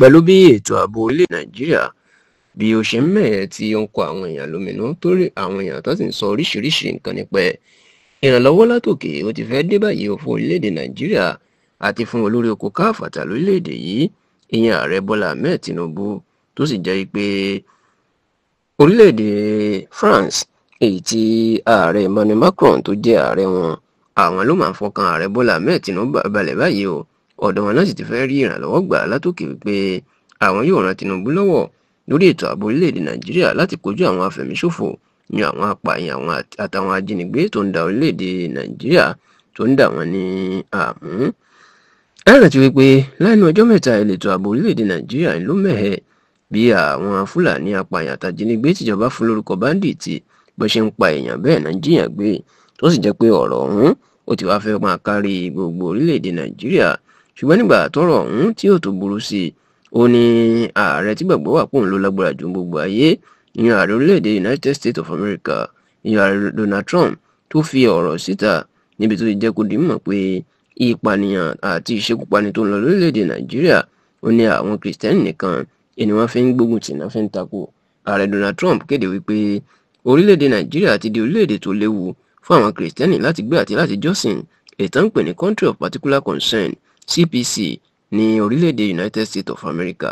pẹ̀lú bí ètò ààbò orílẹ̀ Nàìjíríà bí ó ṣe ń mẹ́hẹ tí ó ń kọ àwọn èèyàn lóminú torí àwọn èèyàn tó sì ń sọ oríṣiríṣi nǹkan nípa ẹ̀. Ìrànlọ́wọ́ látòkè ó ti fẹ́ dé báyìí fún orílẹ̀-èdè Nàìjíríà àti fún olórí oko káfàtà lórílẹ̀-èdè yìí, ìyẹn ààrẹ Bọ́lá Ahmed Tinubu, tó sì jẹ́ pé orílẹ̀-èdè France, èyí tí ààrẹ Emmanuel Macron tó jẹ́ ààrẹ wọn, àwọn ló máa ń fọkàn ààrẹ Bọ́lá Ahmed Tinubu balẹ̀ báyìí o. Ọ̀dọ̀ wọn náà sì ti fẹ́ rí ìrànlọ́wọ́ gbà látòkè wípé àwọn yóò ran Tinubu lọ́wọ́ lórí ètò ààbò orílẹ̀-èdè Nàìjíríà láti kojú àwọn afẹ̀míṣòfò ní àwọn apààyàn àtàwọn ajínigbé tó ń da orílẹ̀-èdè Nàìjíríà tó ń dà wọ́n ní àmú. Ẹ rántí wípé lẹ́nu ọjọ́ mẹ́ta ètò ààbò orílẹ̀-èdè Nàìjíríà ló mẹ́hẹ bí àwọn Fúlàní apààyàn àtàjínigbé tìjọba fún lórúkọ báńdíìtì bó ṣe ń pa èèyàn bẹ́ẹ̀ náà jiyàn gbé, tó sì jẹ́ pé ọ̀rọ̀ ọ̀hún ó ti wá fẹ́ máa kárí gbogbo orílẹ̀-èdè Nàìjíríà. Ṣùgbọ́n nígbà tọ́rọ̀ ọ̀hún tí ó tó burú sí i, ó ní ààrẹ tí gbàgbọ́ wà pòun ló lágbára jù gbogbo ayé, ìyẹn ààrẹ orílẹ̀-èdè United States of America, ìyẹn ààrẹ Donald Trump, tó fi ọ̀rọ̀ síta níbi tó ti jẹ́ kó di mọ̀ pé ìpànìyàn àti ìṣekúpani tó ń lọ lórílẹ̀-èdè Nàìjíríà ó ní àwọn Kìrìsìtẹ́nì nìkan ni wọ́n fi ń gbógun tì náà fi ń takò. Ààrẹ Donald Trump kéde wípé orílẹ̀-èdè Nàìjíríà ti di orílẹ̀-èdè tó léwu fún àwọn Kìrìsìtẹ́nì láti gbé àti láti jọ́sìn, èyí tó ń pè ní Country of Particular Concern CPC ní orílẹ̀-èdè United States of America.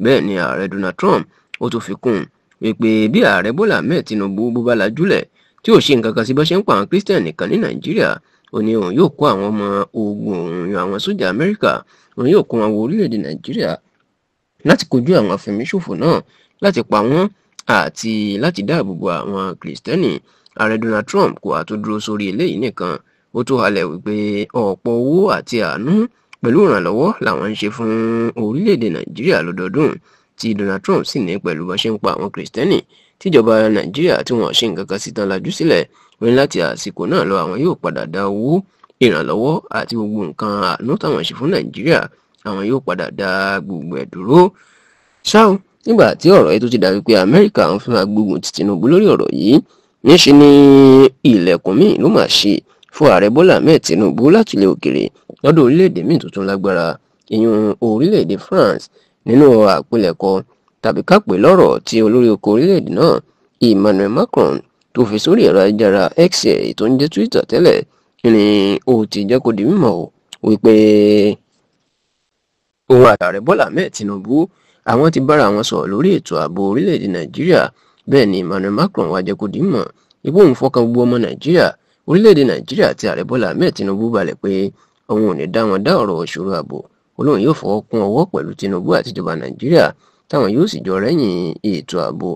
Bẹ́ẹ̀ ni ààrẹ Donald Trump ó tún fi kún wípé bí ààrẹ Bọ́lá Ahmed Tinubu bó bá lajúlẹ̀ tí ò ṣe nǹkan kan sí bó ṣe ń pa àwọn Christian nìkan ní Nàìjíríà, ó ní òun yóò kó àwọn ọmọ ogun òun àwọn sójà Amẹ́ríkà, òun yóò kó wọn wọ orílẹ̀-èdè Nàìjíríà láti kojú àwọn afẹ̀míṣòfò náà, láti pa wọ́n àti láti dáàbò bo àwọn Kìrìsìtẹ́nì. Ààrẹ Donald Trump kò wá tó dúró sórí eléyìí nìkan, ó tó halẹ̀ wípé ọ̀pọ̀ owó àti àánú pẹ̀lú ìrànlọ́wọ́ làwọn ń ṣe fún orílẹ̀-èdè Nàìjíríà lọ́dọọdún, tí Donald Trump sì ní pẹ̀lú bá ṣe ń pa àwọn Kìrìsìtẹ́nì tíjọba Nàìjíríà tí wọ́n ṣe nǹkan kan sí tán lajú sílẹ̀, ó ní láti àsìkò náà lọ àwọn yóò padà dá owó ìrànlọ́wọ́ àti gbogbo nǹkan àánú táwọn ṣe fún Nàìjíríà, àwọn yóò padà dá gbogbo ẹ̀ dúró. Ṣá o, nígbà tí ọ̀rọ̀ yìí tó ti dàbí pé Amẹ́ríkà ń fẹ́ gbógun ti Tinubu lórí ọ̀rọ̀ yìí, níṣe ni ilẹ̀kùn míì ló máa ṣe fún ààrẹ Bọ́lá Ahmed Tinubu láti ilẹ̀ òkèrè lọ́dọ̀ orílẹ̀-èdè míì tó tún lágbára, ìyún orílẹ̀-èdè France, nínú àpilẹ̀kọ tàbí kápẹ́ lọ́rọ̀ tí olórí oko orílẹ̀-èdè náà Emmanuel Macron tó fi sórí ẹ̀rọ ayélujára X tó ń jẹ́ Twitter tẹ́lẹ̀, ni ó ti jẹ́ kó di mímọ̀ wípé òun àtààrẹ Bọ́lá Ahmed Tinubu àwọn ti bára wọn sọ̀rọ̀ lórí ètò ààbò orílẹ̀-èdè Nàìjíríà. Bẹ́ẹ̀ ni Emmanuel Macron wá jẹ́ kó di mọ̀ ipò òun fọkàn gbogbo ọmọ Nàìjíríà, orílẹ̀-èdè Nàìjíríà àti ààrẹ Bọ́lá Ahmed Tinubu balẹ̀ pé òun ò ní dá wọn dá ọ̀rọ̀ ìṣòro ààbò, olóhùn yóò fọwọ́ kún ọwọ́ pẹ̀lú Tinubu àtijọba Nàìjíríà táwọn yóò sì jọ rẹ́yìn ètò ààbò